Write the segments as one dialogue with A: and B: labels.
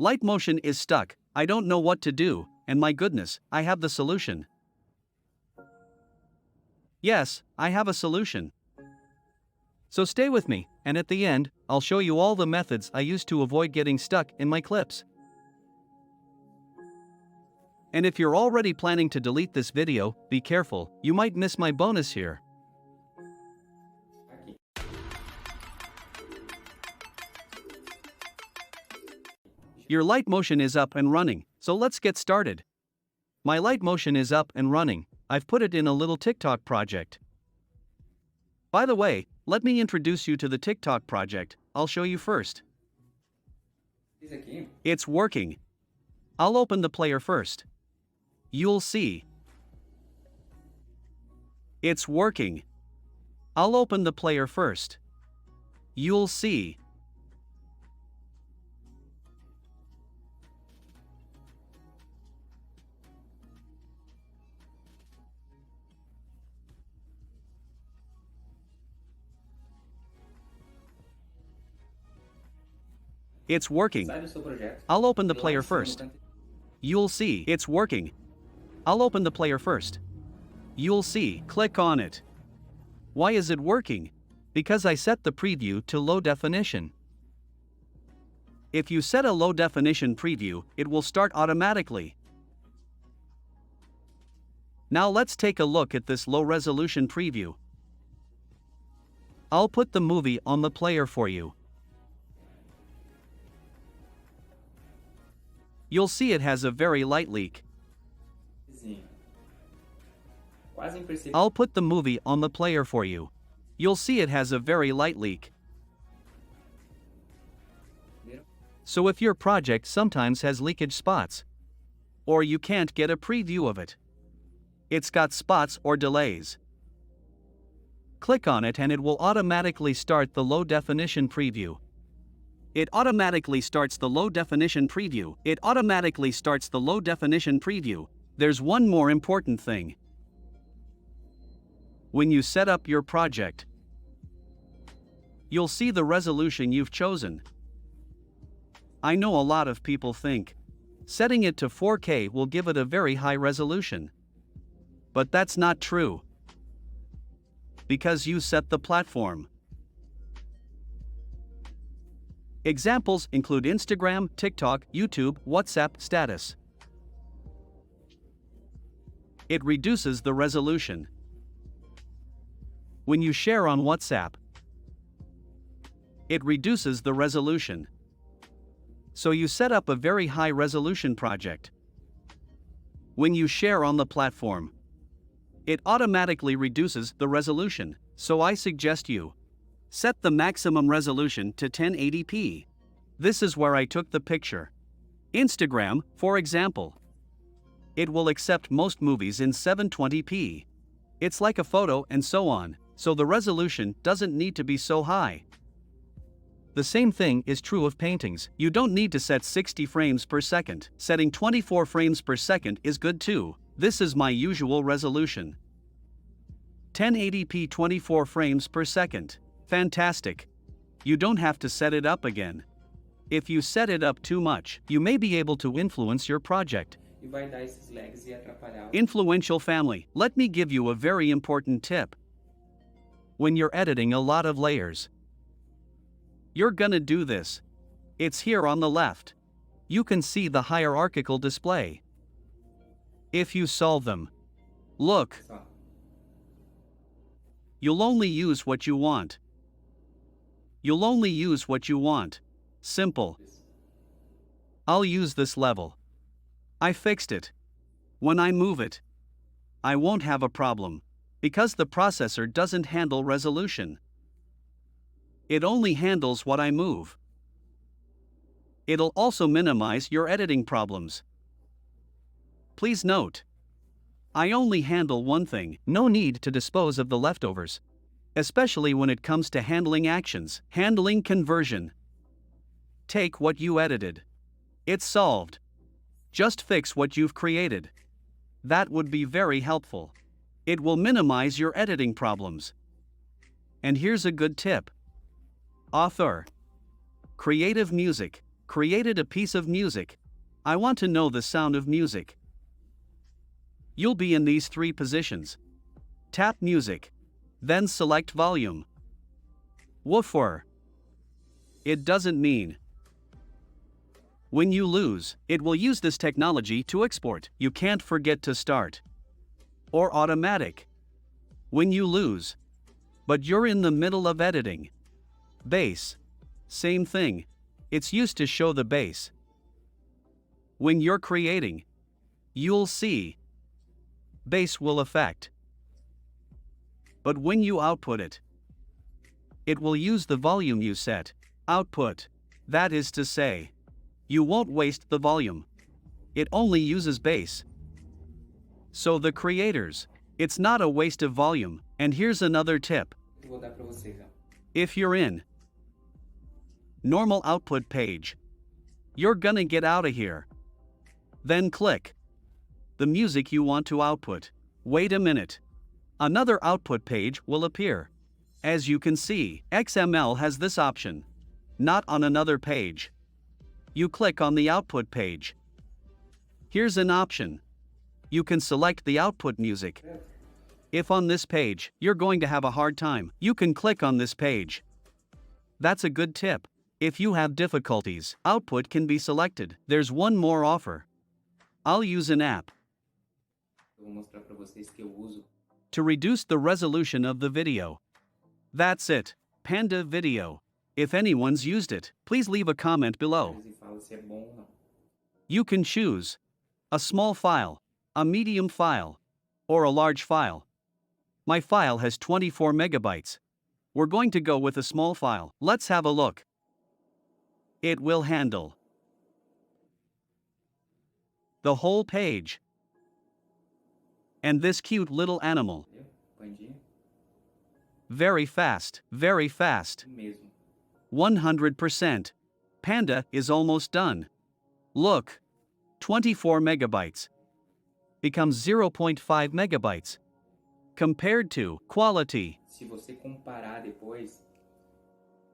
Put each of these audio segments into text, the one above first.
A: Light motion is stuck, I don't know what to do, and my goodness, I have the solution. Yes, I have a solution. So stay with me, and at the end, I'll show you all the methods I use to avoid getting stuck in my clips. And if you're already planning to delete this video, be careful, you might miss my bonus here. Your light motion is up and running, so let's get started. My light motion is up and running, I've put it in a little TikTok project. By the way, let me introduce you to the TikTok project, I'll show you first. It's working. I'll open the player first. You'll see. It's working. I'll open the player first. You'll see. It's working. I'll open the player first. You'll see. It's working. I'll open the player first. You'll see. Click on it. Why is it working? Because I set the preview to low definition. If you set a low definition preview, it will start automatically. Now let's take a look at this low resolution preview. I'll put the movie on the player for you. You'll see it has a very light leak. I'll put the movie on the player for you. You'll see it has a very light leak. So if your project sometimes has leakage spots, or you can't get a preview of it, it's got spots or delays, click on it and it will automatically start the low definition preview. It automatically starts the low definition preview. It automatically starts the low definition preview. There's one more important thing. When you set up your project, you'll see the resolution you've chosen. I know a lot of people think setting it to 4K will give it a very high resolution. But that's not true. Because you set the platform. Examples include Instagram, TikTok, YouTube, WhatsApp, status. It reduces the resolution. When you share on WhatsApp, it reduces the resolution. So you set up a very high resolution project. When you share on the platform, it automatically reduces the resolution. So I suggest you set the maximum resolution to 1080p. This is where I took the picture. Instagram, for example. It will accept most movies in 720p. It's like a photo and so on, so the resolution doesn't need to be so high. The same thing is true of paintings. You don't need to set 60 frames per second. Setting 24 frames per second is good too. This is my usual resolution. 1080p 24 frames per second. Fantastic. You don't have to set it up again. If you set it up too much, you may be able to influence your project. Influential family, let me give you a very important tip. When you're editing a lot of layers, you're gonna do this. It's here on the left. You can see the hierarchical display. If you solve them, look. You'll only use what you want. You'll only use what you want. Simple. I'll use this level. I fixed it. When I move it, I won't have a problem, because the processor doesn't handle resolution. It only handles what I move. It'll also minimize your editing problems. Please note, I only handle one thing. No need to dispose of the leftovers. Especially when it comes to handling actions, handling conversion. Take what you edited. It's solved. Just fix what you've created. That would be very helpful. It will minimize your editing problems. And here's a good tip. Author. Creative music. Created a piece of music. I want to know the sound of music. You'll be in these three positions. Tap music. Then select volume. Woofer. It doesn't mean. When you lose, it will use this technology to export. You can't forget to start. Or automatic. When you lose. But you're in the middle of editing. Bass. Same thing. It's used to show the bass. When you're creating, you'll see. Bass will affect. But when you output it, it will use the volume you set. Output. That is to say, you won't waste the volume. It only uses bass. So the creators, it's not a waste of volume. And here's another tip. If you're in normal output page, you're gonna get out of here. Then click the music you want to output. Wait a minute. Another output page will appear. As you can see, XML has this option. Not on another page. You click on the output page. Here's an option. You can select the output music. If on this page, you're going to have a hard time, you can click on this page. That's a good tip. If you have difficulties, output can be selected. There's one more offer. I'll use an app to reduce the resolution of the video. That's it. Panda Video. If anyone's used it, please leave a comment below. You can choose a small file, a medium file, or a large file. My file has 24 megabytes. We're going to go with a small file. Let's have a look. It will handle the whole page. And this cute little animal. Very fast, very fast. 100%. Panda is almost done. Look. 24 megabytes becomes 0.5 megabytes. Compared to quality.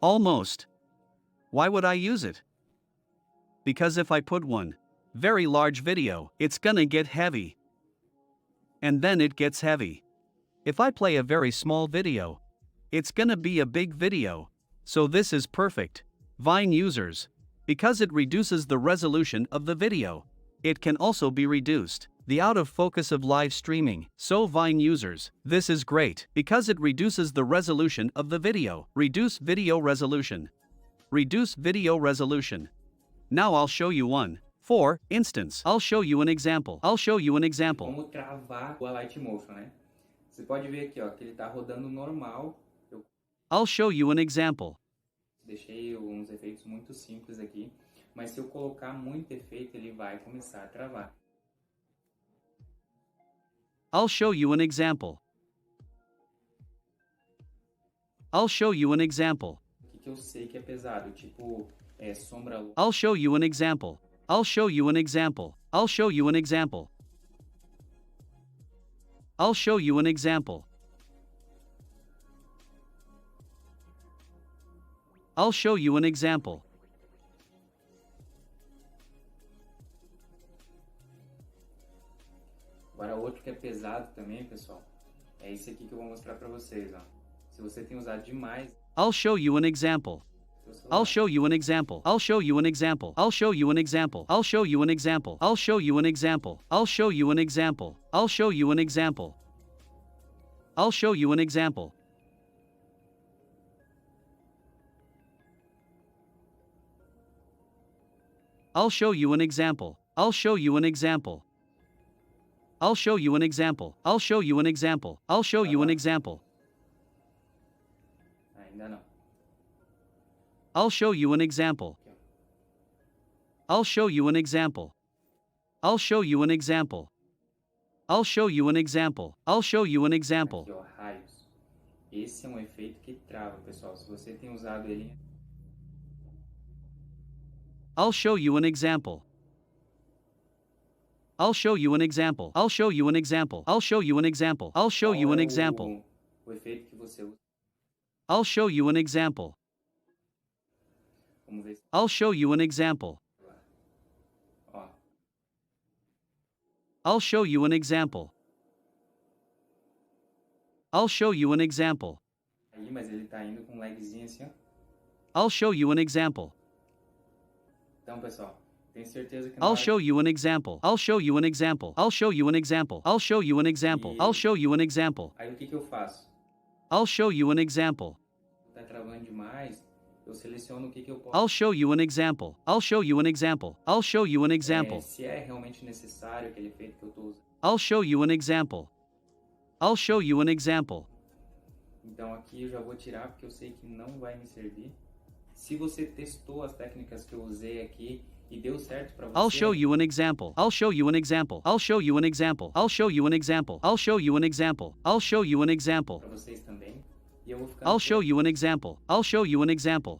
A: Almost. Why would I use it? Because if I put one very large video, it's gonna get heavy. And then it gets heavy. If I play a very small video, it's gonna be a big video. So this is perfect. Vine users. Because it reduces the resolution of the video. It can also be reduced the out of focus of live streaming. So Vine users, this is great because it reduces the resolution of the video. Reduce video resolution. Reduce video resolution. Now I'll show you one. For instance, I'll show you an example. I'll show you an example.
B: Como travar o Alight Motion, né? Você pode ver aqui, ó, que ele tá rodando normal.
A: I'll show you an example.
B: Deixei uns efeitos muito simples aqui, mas se eu colocar muito efeito, ele vai começar a travar.
A: I'll show you an example. I'll show you an example.
B: O que eu sei que é pesado, tipo, sombra.
A: I'll show you an example. I'll show you an example. I'll show you an example. I'll show you an example. I'll show you an example.
B: Agora outro que é pesado também, pessoal, é esse aqui que eu vou mostrar para vocês, ó. Se você tem usado demais,
A: I'll show you an example. I'll show you an example. I'll show you an example. I'll show you an example. I'll show you an example. I'll show you an example. I'll show you an example. I'll show you an example. I'll show you an example. I'll show you an example. I'll show you an example. I'll show you an example. I'll show you an example. I'll show you an example.
B: ainda não.
A: I'll show you an example. I'll show you an example. I'll show you an example. I'll show you an example. I'll show you an example.
B: Aqui, ó, raios. Esse é um efeito que trava, pessoal. Se você tem usado ele,
A: I'll show you an example. I'll show you an example. I'll show you an example. I'll show you an example. I'll show you an example.
B: o efeito que você usa.
A: I'll show you an example.
B: O Vamos ver se
A: I'll show you an example.
B: agora. Ó,
A: I'll show you an example. I'll show you an example.
B: aí, mas ele tá indo com um lagzinho assim, ó.
A: I'll show you an example.
B: Então, pessoal, tenho certeza que na
A: I'll
B: hora
A: show you an example. I'll show you an example. I'll show you an example. I'll show you an example. I'll show you an example.
B: aí o que que eu faço?
A: I'll show you an example.
B: Tá travando demais, eu seleciono o que que eu posso.
A: I'll show you an example. I'll show you an example. I'll show you an example.
B: Se é realmente necessário aquele efeito que eu tô usando.
A: I'll show you an example. I'll show you an example.
B: Então aqui eu já vou tirar porque eu sei que não vai me servir. Se você testou as técnicas que eu usei aqui e deu certo para você,
A: I'll show you an example. I'll show you an example. I'll show you an example. I'll show you an example. I'll show you an example. I'll show you an example.
B: para vocês também. E eu vou ficar
A: I'll show you an example. I'll show you an example.